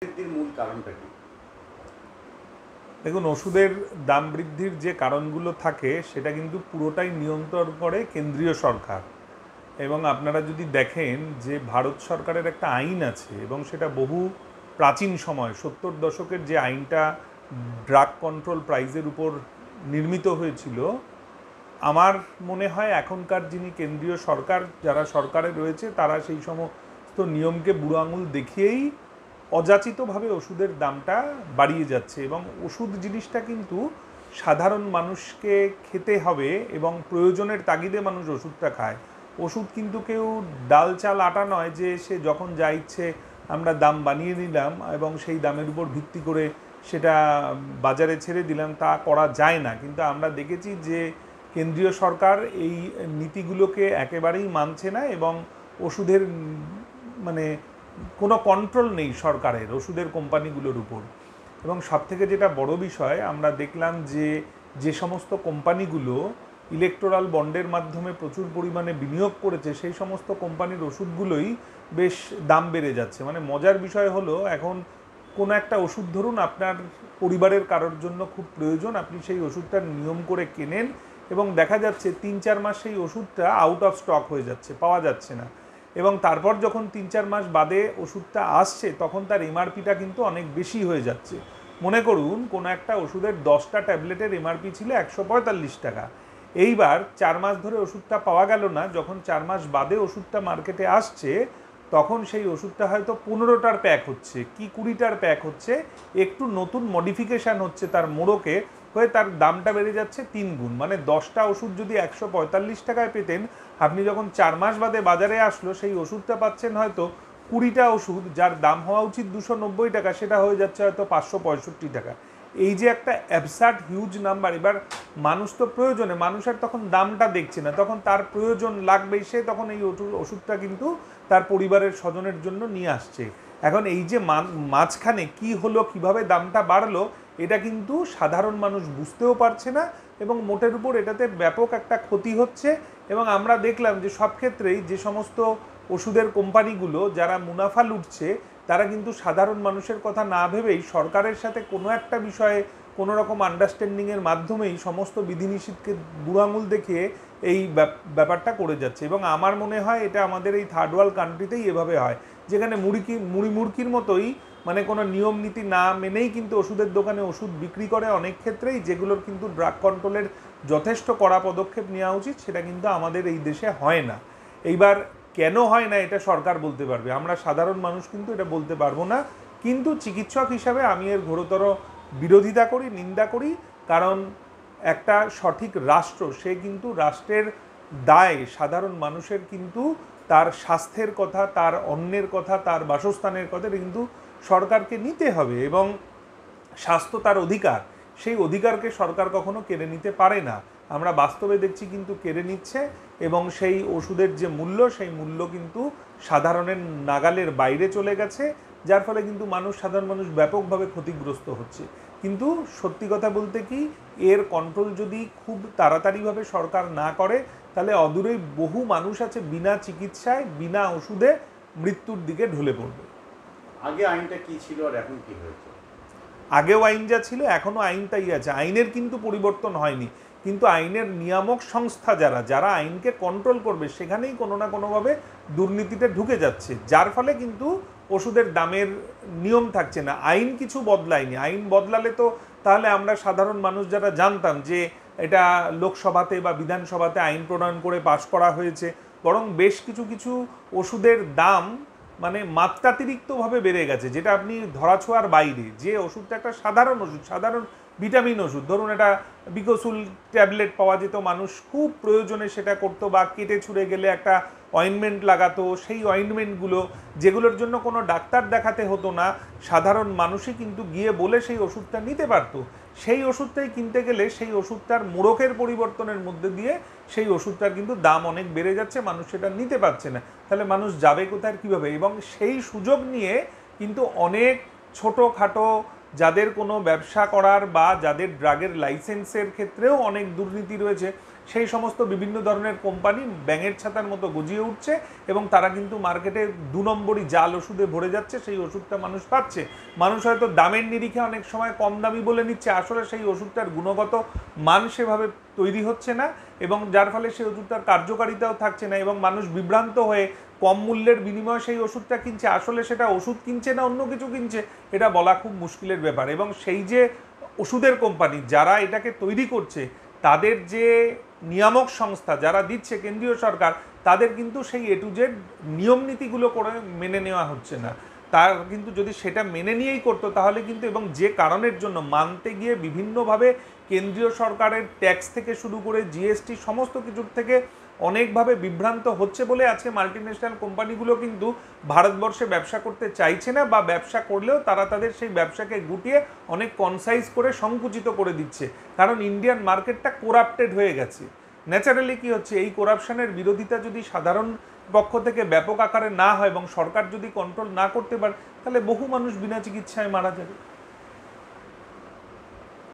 বৃদ্ধির মূল কারণটা কি? দেখুন, ওষুধের দাম বৃদ্ধির যে কারণগুলো থাকে সেটা কিন্তু পুরোটাই নিয়ন্ত্রণ করে কেন্দ্রীয় সরকার। এবং আপনারা যদি দেখেন যে ভারত সরকারের একটা আইন আছে এবং সেটা বহু প্রাচীন সময় 70 দশকের যে আইনটা ড্রাগ কন্ট্রোল প্রাইজের উপর নির্মিত হয়েছিল, আমার মনে হয় এখনকার যিনি কেন্দ্রীয় সরকার যারা সরকারে রয়েছে তারা সেই সমস্ত নিয়মকে বুড়ো আঙুল দেখিয়েই অযাচিতভাবে ওষুধের দামটা বাড়িয়ে যাচ্ছে। এবং ওষুধ জিনিসটা কিন্তু সাধারণ মানুষকে খেতে হবে এবং প্রয়োজনের তাগিদে মানুষ ওষুধটা খায়। ওষুধ কিন্তু কেউ ডাল চাল আটা নয় যে সে যখন যা ইচ্ছে আমরা দাম বানিয়ে নিলাম এবং সেই দামের উপর ভিত্তি করে সেটা বাজারে ছেড়ে দিলাম, তা করা যায় না। কিন্তু আমরা দেখেছি যে কেন্দ্রীয় সরকার এই নীতিগুলোকে একেবারেই মানছে না এবং ওষুধের মানে কোনো কন্ট্রোল নেই সরকারের ওষুধের কোম্পানিগুলোর উপর। এবং সবথেকে যেটা বড় বিষয়, আমরা দেখলাম যে যে সমস্ত কোম্পানিগুলো ইলেকটোরাল বন্ডের মাধ্যমে প্রচুর পরিমাণে বিনিয়োগ করেছে সেই সমস্ত কোম্পানির ওষুধগুলোই বেশ দাম বেড়ে যাচ্ছে। মানে মজার বিষয় হলো, এখন কোনো একটা ওষুধ ধরুন আপনার পরিবারের কারোর জন্য খুব প্রয়োজন, আপনি সেই ওষুধটা নিয়ম করে কেনেন এবং দেখা যাচ্ছে 3-4 মাস সেই ওষুধটা আউট অফ স্টক হয়ে যাচ্ছে, পাওয়া যাচ্ছে না। এবং তারপর যখন 3-4 মাস বাদে ওষুধটা আসছে তখন তার এমআরপিটা কিন্তু অনেক বেশি হয়ে যাচ্ছে। মনে করুন কোনো একটা ওষুধের 10টা ট্যাবলেটের এমআরপি ছিল 145 টাকা। এইবার 4 মাস ধরে ওষুধটা পাওয়া গেল না, যখন 4 মাস বাদে ওষুধটা মার্কেটে আসছে তখন সেই ওষুধটা হয়তো 15টার প্যাক হচ্ছে কি 20টার প্যাক হচ্ছে, একটু নতুন মডিফিকেশান হচ্ছে তার মোড়কে হয়ে তার দামটা বেড়ে যাচ্ছে 3 গুণ। মানে 10টা ওষুধ যদি 145 টাকায় পেতেন, আপনি যখন 4 মাস বাদে বাজারে আসলো সেই ওষুধটা পাচ্ছেন হয়তো 20টা ওষুধ যার দাম হওয়া উচিত 290 টাকা, সেটা হয়ে যাচ্ছে হয়তো 565 টাকা। এই যে একটা অ্যাবসার্ড হিউজ নাম্বার। এবার মানুষ তো প্রয়োজনে, মানুষের তখন দামটা দেখছে না, তখন তার প্রয়োজন লাগবেই, সে তখন এই ওষুধটা কিন্তু তার পরিবারের স্বজনের জন্য নিয়ে আসছে। এখন এই যে মাঝখানে কি হলো, কিভাবে দামটা বাড়লো, এটা কিন্তু সাধারণ মানুষ বুঝতেও পারছে না এবং মোটের উপর এটাতে ব্যাপক একটা ক্ষতি হচ্ছে। এবং আমরা দেখলাম যে সব ক্ষেত্রেই যে সমস্ত ওষুধের কোম্পানিগুলো যারা মুনাফা লুটছে তারা কিন্তু সাধারণ মানুষের কথা না ভেবেই সরকারের সাথে কোনো একটা বিষয়ে কোনো রকম আন্ডারস্ট্যান্ডিংয়ের মাধ্যমেই সমস্ত বিধিনিষেধকে বুড়ো আঙুল দেখিয়ে এই ব্যাপারটা করে যাচ্ছে। এবং আমার মনে হয় এটা আমাদের এই থার্ড ওয়ার্ল্ড কান্ট্রিতেই এভাবে হয়, যেখানে মুড়ি মুড়কির মতোই মানে কোনো নিয়ম নীতি না মেনেই কিন্তু ওষুধের দোকানে ওষুধ বিক্রি করে অনেক ক্ষেত্রেই, যেগুলোর কিন্তু ড্রাগ কন্ট্রোলের যথেষ্ট কড়া পদক্ষেপ নেওয়া উচিত, সেটা কিন্তু আমাদের এই দেশে হয় না। এইবার কেন হয় না এটা সরকার বলতে পারবে, আমরা সাধারণ মানুষ কিন্তু এটা বলতে পারবো না। কিন্তু চিকিৎসক হিসাবে আমি এর ঘোরতর বিরোধিতা করি, নিন্দা করি। কারণ একটা সঠিক রাষ্ট্র, সে কিন্তু রাষ্ট্রের দায় সাধারণ মানুষের কিন্তু তার স্বাস্থ্যের কথা, তার অন্নের কথা, তার বাসস্থানের কথা কিন্তু সরকারকে নিতে হবে। এবং স্বাস্থ্য তার অধিকার, সেই অধিকারকে সরকার কখনো কেড়ে নিতে পারে না। আমরা বাস্তবে দেখছি কিন্তু কেড়ে নিচ্ছে এবং সেই ওষুধের যে মূল্য, সেই মূল্য কিন্তু সাধারণের নাগালের বাইরে চলে গেছে, যার ফলে কিন্তু সাধারণ মানুষ ব্যাপকভাবে ক্ষতিগ্রস্ত হচ্ছে। কিন্তু সত্যি কথা বলতে কি, এর কন্ট্রোল যদি খুব তাড়াতাড়িভাবে সরকার না করে তাহলে অদূরেই বহু মানুষ আছে বিনা চিকিৎসায় বিনা ওষুধে মৃত্যুর দিকে ঢলে পড়বে। আগে আইনটা কি ছিল আর এখন কি হয়েছে? আগেও আইন যা ছিল এখনও আইন তাই আছে, আইনের কিন্তু পরিবর্তন হয়নি। কিন্তু আইনের নিয়ামক সংস্থা যারা আইনকে কন্ট্রোল করবে সেখানেই কোনো না কোনোভাবে দুর্নীতিটা ঢুকে যাচ্ছে, যার ফলে কিন্তু ওষুধের দামের নিয়ম থাকছে না। আইন কিছু বদলায়নি, আইন বদলালে তো তাহলে আমরা সাধারণ মানুষ যারা জানতাম যে এটা লোকসভাতে বা বিধানসভাতে আইন প্রণয়ন করে পাশ করা হয়েছে। বরং বেশ কিছু কিছু ওষুধের দাম মানে মাত্রাতিরিক্তভাবে বেড়ে গেছে, যেটা আপনি ধরাছোঁয়ার বাইরে। যে ওষুধটা একটা সাধারণ ওষুধ, সাধারণ ভিটামিন ওষুধ, ধরুন এটা বিকোসুল ট্যাবলেট পাওয়া যেত, মানুষ খুব প্রয়োজনে সেটা করতো, বা কেটে ছুঁড়ে গেলে একটা অয়েনমেন্ট লাগাতো, সেই অয়েনমেন্টগুলো যেগুলোর জন্য কোনো ডাক্তার দেখাতে হতো না, সাধারণ মানুষই কিন্তু গিয়ে বলে সেই ওষুধটা নিতে পারতো। সেই ওষুধটাই কিনতে গেলে সেই ওষুধটার মোড়কের পরিবর্তনের মধ্যে দিয়ে সেই ওষুধটার কিন্তু দাম অনেক বেড়ে যাচ্ছে, মানুষ সেটা নিতে পারছে না। তাহলে মানুষ যাবে কোথায়, কীভাবে? এবং সেই সুযোগ নিয়ে কিন্তু অনেক ছোটোখাটো যাদের কোনো ব্যবসা করার বা যাদের ড্রাগের লাইসেন্সের ক্ষেত্রেও অনেক দুর্নীতি রয়েছে, সেই সমস্ত বিভিন্ন ধরনের কোম্পানি ব্যাঙের ছাতার মতো গজিয়ে উঠছে এবং তারা কিন্তু মার্কেটে 2 নম্বরই জাল ওষুধে ভরে যাচ্ছে। সেই ওষুধটা মানুষ পাচ্ছে, মানুষ হয়তো দামের নিরিখে অনেক সময় কম দামি বলে নিচ্ছে, আসলে সেই ওষুধটার গুণগত মান সেভাবে তৈরি হচ্ছে না এবং যার ফলে সেই ওষুধটার কার্যকারিতাও থাকছে না এবং মানুষ বিভ্রান্ত হয়ে কম মূল্যের বিনিময়ে সেই ওষুধটা কিনছে, আসলে সেটা ওষুধ কিনছে না অন্য কিছু কিনছে এটা বলা খুব মুশকিলের ব্যাপার। এবং সেই যে ওষুধের কোম্পানি যারা এটাকে তৈরি করছে, তাদের যে নিয়ামক সংস্থা যারা দিচ্ছে কেন্দ্রীয় সরকার, তাদের কিন্তু সেই এ টু জেড নিয়ম নীতিগুলো করে মেনে নেওয়া হচ্ছে না। তার কিন্তু যদি সেটা মেনে নিয়েই করতো তাহলে কিন্তু, এবং যে কারণের জন্য মানতে গিয়ে বিভিন্নভাবে কেন্দ্রীয় সরকারের ট্যাক্স থেকে শুরু করে জিএসটি সমস্ত কিছুর থেকে অনেকভাবে বিভ্রান্ত হচ্ছে বলে আজকে মাল্টিন্যাশনাল কোম্পানিগুলো কিন্তু ভারতবর্ষে ব্যবসা করতে চাইছে না, বা ব্যবসা করলেও তারা তাদের সেই ব্যবসাকে গুটিয়ে অনেক কনসাইজ করে সংকুচিত করে দিচ্ছে, কারণ ইন্ডিয়ান মার্কেটটা করাপ্টেড হয়ে গেছে। ন্যাচারালি কি হচ্ছে, এই করাপশনের বিরোধিতা যদি সাধারণ পক্ষ থেকে ব্যাপক আকারে না হয় এবং সরকার যদি কন্ট্রোল না করতে পারে, তাহলে বহু মানুষ বিনা চিকিৎসায় মারা যাবে।